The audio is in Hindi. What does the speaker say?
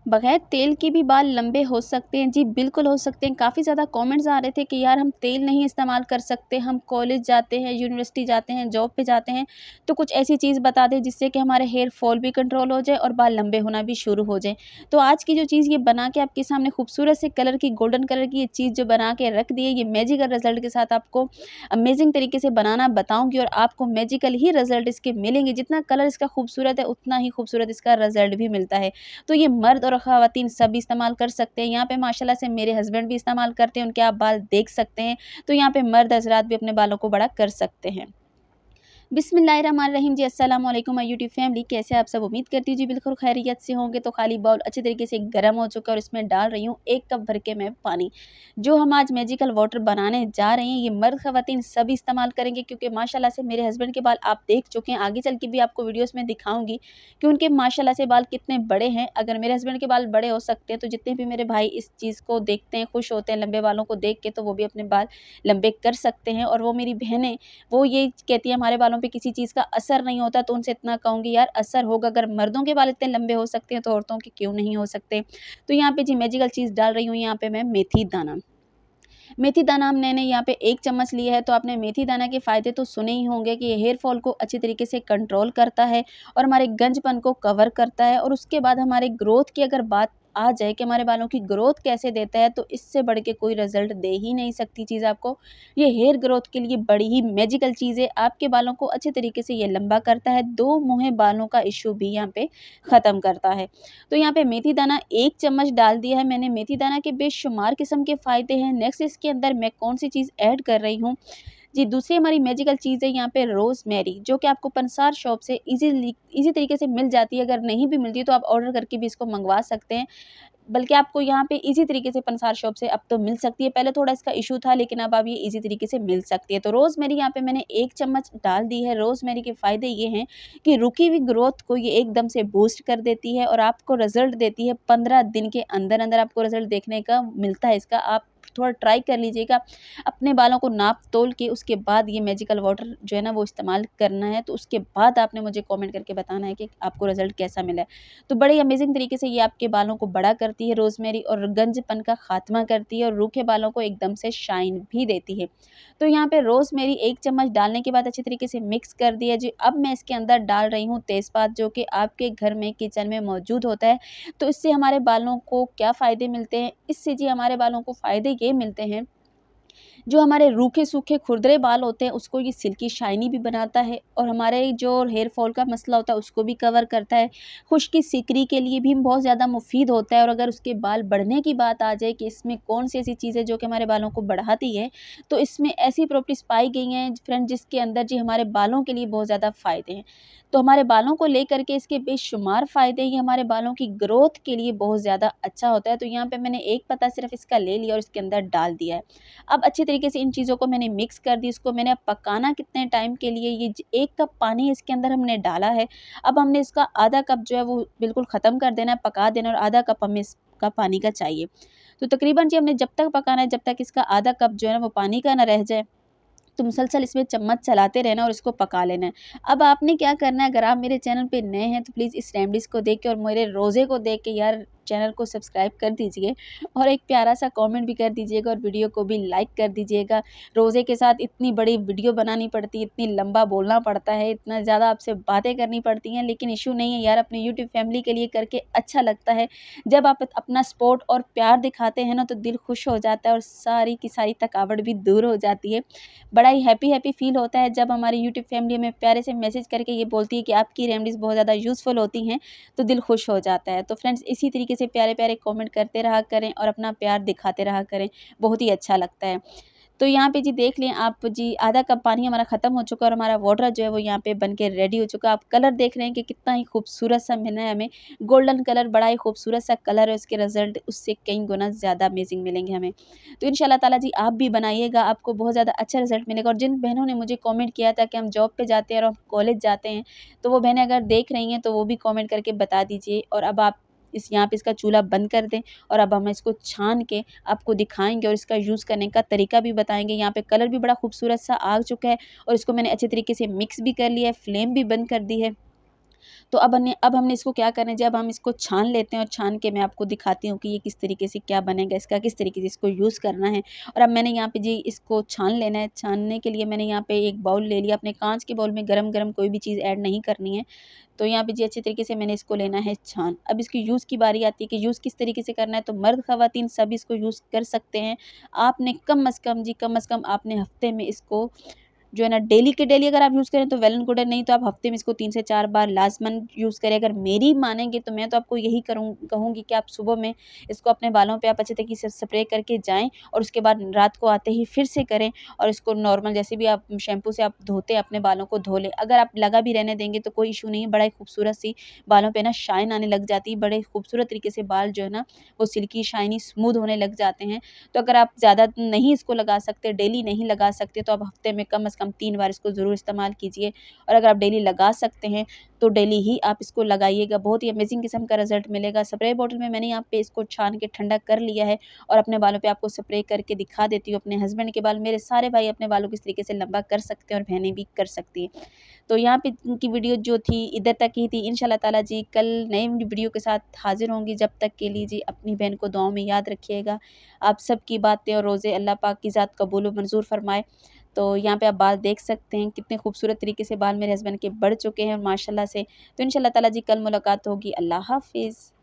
बगैर तेल के भी बाल लंबे हो सकते हैं? जी, बिल्कुल हो सकते हैं। काफ़ी ज़्यादा कमेंट्स आ रहे थे कि यार हम तेल नहीं इस्तेमाल कर सकते, हम कॉलेज जाते हैं, यूनिवर्सिटी जाते हैं, जॉब पे जाते हैं, तो कुछ ऐसी चीज़ बता दें जिससे कि हमारे हेयर फॉल भी कंट्रोल हो जाए और बाल लंबे होना भी शुरू हो जाए। तो आज की जो चीज़ ये बना के आपके सामने खूबसूरत से कलर की गोल्डन कलर की ये चीज़ जो बना के रख दी है, ये मैजिकल रिज़ल्ट के साथ आपको अमेज़िंग तरीके से बनाना बताऊँगी और आपको मैजिकल ही रिज़ल्ट इसके मिलेंगे। जितना कलर इसका खूबसूरत है, उतना ही खूबसूरत इसका रिज़ल्ट भी मिलता है। तो ये मर्द और ख़वातीन सभी इस्तेमाल कर सकते हैं। यहाँ पे माशाल्लाह से मेरे हस्बैंड भी इस्तेमाल करते हैं, उनके आप बाल देख सकते हैं। तो यहाँ पे मर्द हज़रात भी अपने बालों को बड़ा कर सकते हैं। बिस्मिल्लाहिर्रहमानिर्रहीम जी, अस्सलाम वालेकुम माय यूट्यूब फैमिली, कैसे आप सब? उम्मीद करती हूँ जी बिल्कुल खैरियत से होंगे। तो खाली बाउल अच्छे तरीके से गर्म हो चुका है और इसमें डाल रही हूँ 1 कप भर के मैं पानी। जो हम आज मैजिकल वाटर बनाने जा रहे हैं, ये मर्द ख़वातीन सभी इस्तेमाल करेंगे क्योंकि माशाल्लाह से मेरे हस्बैंड के बाल आप देख चुके हैं। आगे चल के भी आपको वीडियोज़ में दिखाऊँगी कि उनके माशाल्लाह से बाल कितने बड़े हैं। अगर मेरे हस्बैंड के बाल बड़े हो सकते हैं, तो जितने भी मेरे भाई इस चीज़ को देखते हैं, खुश होते हैं लंबे बालों को देख के, तो वो भी अपने बाल लंबे कर सकते हैं। और वो मेरी बहनें, वो ये कहती है हमारे बालों पे किसी चीज़ का असर नहीं होता, तो उनसे इतना कहूँगी यार असर होगा। अगर मर्दों के बाल इतने लंबे हो सकते हैं तो औरतों के क्यों नहीं हो सकते। तो यहाँ पे जी मैजिकल चीज़ डाल रही हूँ, यहाँ पे मैं मेथी दाना। मेथी दाना मैंने यहाँ पे 1 चम्मच लिया है। तो आपने मेथी दाना के फ़ायदे तो सुने ही होंगे कि ये हेयर फॉल को अच्छी तरीके से कंट्रोल करता है और हमारे गंजपन को कवर करता है। और उसके बाद हमारे ग्रोथ की अगर बात आ जाए कि हमारे बालों की ग्रोथ कैसे देता है, तो इससे बढ़ के कोई रिज़ल्ट दे ही नहीं सकती चीज़ आपको। ये हेयर ग्रोथ के लिए बड़ी ही मैजिकल चीज़ है। आपके बालों को अच्छे तरीके से ये लंबा करता है, 2 मुँहे बालों का इश्यू भी यहाँ पे ख़त्म करता है। तो यहाँ पे मेथी दाना 1 चम्मच डाल दिया है मैंने। मेथी दाना के बेशुमार किस्म के फ़ायदे हैं। नेक्स्ट इसके अंदर मैं कौन-सी चीज़ ऐड कर रही हूँ, जी, दूसरी हमारी मैजिकल चीज़ है यहाँ पे रोज़मेरी, जो कि आपको पंसार शॉप से ईज़ी तरीके से मिल जाती है। अगर नहीं भी मिलती है तो आप ऑर्डर करके भी इसको मँगवा सकते हैं। बल्कि आपको यहाँ पे ईज़ी तरीके से पंसार शॉप से अब तो मिल सकती है। पहले थोड़ा इसका इश्यू था, लेकिन अब ये ईज़ी तरीके से मिल सकती है। तो रोज़मेरी यहाँ पे मैंने 1 चम्मच डाल दी है। रोज़मेरी के फ़ायदे ये हैं कि रुकी हुई ग्रोथ को ये एकदम से बूस्ट कर देती है और आपको रिज़ल्ट देती है 15 दिन के अंदर-अंदर आपको रिज़ल्ट देखने का मिलता है इसका। आप थोड़ा ट्राई कर लीजिएगा। अपने बालों को नाप-तोल के उसके बाद ये मैजिकल वाटर जो है ना वो इस्तेमाल करना है। तो उसके बाद आपने मुझे कमेंट करके बताना है कि आपको रिज़ल्ट कैसा मिला है। तो बड़े ही अमेज़िंग तरीके से ये आपके बालों को बड़ा करती है रोज़मेरी और गंजपन का ख़ात्मा करती है और रूखे बालों को एकदम से शाइन भी देती है। तो यहाँ पे रोज़मेरी 1 चम्मच डालने के बाद अच्छी तरीके से मिक्स कर दिया जी। अब मैं इसके अंदर डाल रही हूँ तेज़पात, जो कि आपके घर में किचन में मौजूद होता है। तो इससे हमारे बालों को क्या फ़ायदे मिलते हैं? इससे जी हमारे बालों को फ़ायदे ये मिलते हैं, जो हमारे रूखे-सूखे खुरदरे बाल होते हैं उसको ये सिल्की शाइनी भी बनाता है और हमारे जो हेयर फॉल का मसला होता है उसको भी कवर करता है। खुश्की सिकरी के लिए भी बहुत ज़्यादा मुफ़ीद होता है। और अगर उसके बाल बढ़ने की बात आ जाए कि इसमें कौन-सी ऐसी चीज़ है जो कि हमारे बालों को बढ़ाती है, तो इसमें ऐसी प्रॉपर्टीज़ पाई गई हैं फ्रेंड जिसके अंदर जी हमारे बालों के लिए बहुत ज़्यादा फ़ायदे हैं। तो हमारे बालों को लेकर के इसके बेशुमार फ़ायदे, ये हमारे बालों की ग्रोथ के लिए बहुत ज़्यादा अच्छा होता है। तो यहाँ पे मैंने 1 पत्ता सिर्फ़ इसका ले लिया और इसके अंदर डाल दिया है। अब अच्छी तरीके से इन चीज़ों को मैंने मिक्स कर दी। इसको मैंने अब पकाना कितने टाइम के लिए, ये 1 कप पानी इसके अंदर हमने डाला है। अब हमने इसका आधा कप जो है वो बिल्कुल ख़त्म कर देना है, पका देना, और आधा कप हमें इसका पानी का चाहिए। तो तकरीबन जी हमने जब तक पकाना है, जब तक इसका आधा कप जो है ना वो पानी का ना रह जाए, तो मुसलसल इसमें चम्मच चलाते रहना और इसको पका लेना है। अब आपने क्या करना है, अगर आप मेरे चैनल पे नए हैं तो प्लीज़ इस रेमेडीज़ को देख के और मेरे रोज़े को देख के यार चैनल को सब्सक्राइब कर दीजिए और एक प्यारा-सा कमेंट भी कर दीजिएगा और वीडियो को भी लाइक कर दीजिएगा। रोज़े के साथ इतनी बड़ी वीडियो बनानी पड़ती है, इतनी लंबा बोलना पड़ता है, इतना ज़्यादा आपसे बातें करनी पड़ती हैं, लेकिन इश्यू नहीं है यार, अपने यूट्यूब फैमिली के लिए करके अच्छा लगता है। जब आप अपना सपोर्ट और प्यार दिखाते हैं ना, तो दिल खुश हो जाता है और सारी की सारी थकावट भी दूर हो जाती है। बड़ा ही हैप्पी फ़ील होता है जब हमारी यूट्यूब फैमिली हमें प्यारे से मैसेज करके ये बोलती है कि आपकी रेमेडीज़ बहुत ज़्यादा यूज़फुल होती हैं, तो दिल खुश हो जाता है। तो फ्रेंड्स, इसी तरीके से प्यारे-प्यारे कमेंट करते रहा करें और अपना प्यार दिखाते रहा करें, बहुत ही अच्छा लगता है। तो यहाँ पे जी देख लें आप जी, आधा कप पानी हमारा ख़त्म हो चुका है और हमारा वाटर जो है वो यहाँ पे बन के रेडी हो चुका है। आप कलर देख रहे हैं कि कितना ही खूबसूरत सा मिला है हमें, गोल्डन कलर, बड़ा ही खूबसूरत सा कलर है। उसके रिज़ल्ट उससे कई गुना ज़्यादा अमेज़िंग मिलेंगे हमें। तो इंशाल्लाह ताला जी आप भी बनाइएगा, आपको बहुत ज़्यादा अच्छा रिज़ल्ट मिलेगा। और जिन बहनों ने मुझे कमेंट किया था कि हम जॉब पे जाते हैं और हम कॉलेज जाते हैं, तो वो बहनें अगर देख रही हैं तो वो भी कमेंट करके बता दीजिए। और अब आप इस यहाँ पे इसका चूल्हा बंद कर दें और अब हम इसको छान के आपको दिखाएँगे और इसका यूज़ करने का तरीका भी बताएँगे। यहाँ पे कलर भी बड़ा खूबसूरत सा आ चुका है और इसको मैंने अच्छे तरीके से मिक्स भी कर लिया है, फ्लेम भी बंद कर दी है। तो अब हमने इसको क्या करना है जी, अब हम इसको छान लेते हैं और छान के मैं आपको दिखाती हूँ कि ये किस तरीके से क्या बनेगा, इसका किस तरीके से इसको यूज़ करना है। और अब मैंने यहाँ पे जी इसको छान लेना है। छानने के लिए मैंने यहाँ पे एक बाउल ले लिया। अपने काँच के बाउल में गरम-गरम कोई भी चीज़ ऐड नहीं करनी है। तो यहाँ पे जी अच्छी तरीके से मैंने इसको लेना है छान। अब इसकी यूज़ की बारी आती है कि यूज़ किस तरीके से करना है, तो मर्द ख़वातीन सभी इसको यूज़ कर सकते हैं। आपने कम से कम जी, कम से कम आपने हफ़्ते में इसको जो है ना डेली के डेली अगर आप यूज़ करें तो वेल एंड गुड है, नहीं तो आप हफ्ते में इसको 3 से 4 बार लाज़मन यूज़ करें। अगर मेरी मानेंगे तो मैं तो आपको यही कहूँगी कि आप सुबह में इसको अपने बालों पे आप अच्छे तरीके से स्प्रे करके जाएँ और उसके बाद रात को आते ही फिर से करें और इसको नॉर्मल जैसे भी आप शैम्पू से आप धोते हैं अपने बालों को धो लें। अगर आप लगा भी रहने देंगे तो कोई इश्यू नहीं है, बड़ा ही खूबसूरत सी बालों पे ना शाइन आने लग जाती है, बड़े खूबसूरत तरीके से बाल जो है ना वो सिल्की, शाइनी, स्मूथ होने लग जाते हैं। तो अगर आप ज़्यादा नहीं इसको लगा सकते, डेली नहीं लगा सकते, तो आप हफ्ते में कम से कम 3 बार इसको ज़रूर इस्तेमाल कीजिए। और अगर आप डेली लगा सकते हैं तो डेली ही आप इसको लगाइएगा, बहुत ही अमेज़िंग किस्म का रिज़ल्ट मिलेगा। स्प्रे बॉटल में मैंने यहाँ पे इसको छान के ठंडा कर लिया है और अपने बालों पे आपको स्प्रे करके दिखा देती हूँ। अपने हस्बैंड के बाल, मेरे सारे भाई अपने बालों को इस तरीके से लंबा कर सकते हैं और बहनें भी कर सकती हैं। तो यहाँ पे इनकी वीडियो जो थी इधर तक ही थी। इंशाल्लाह ताला जी कल नए वीडियो के साथ हाज़िर होंगी। जब तक के लिए जी अपनी बहन को दुआओं में याद रखिएगा। आप सबकी बातें और रोज़े अल्लाह पाक की ज़ात कबूल व मंज़ूर फ़रमाए। तो यहाँ पे आप बाल देख सकते हैं कितने खूबसूरत तरीके से बाल मेरे हस्बैंड के बढ़ चुके हैं माशाल्लाह से। तो इंशाल्लाह ताला जी कल मुलाकात होगी। अल्लाह हाफ़िज़।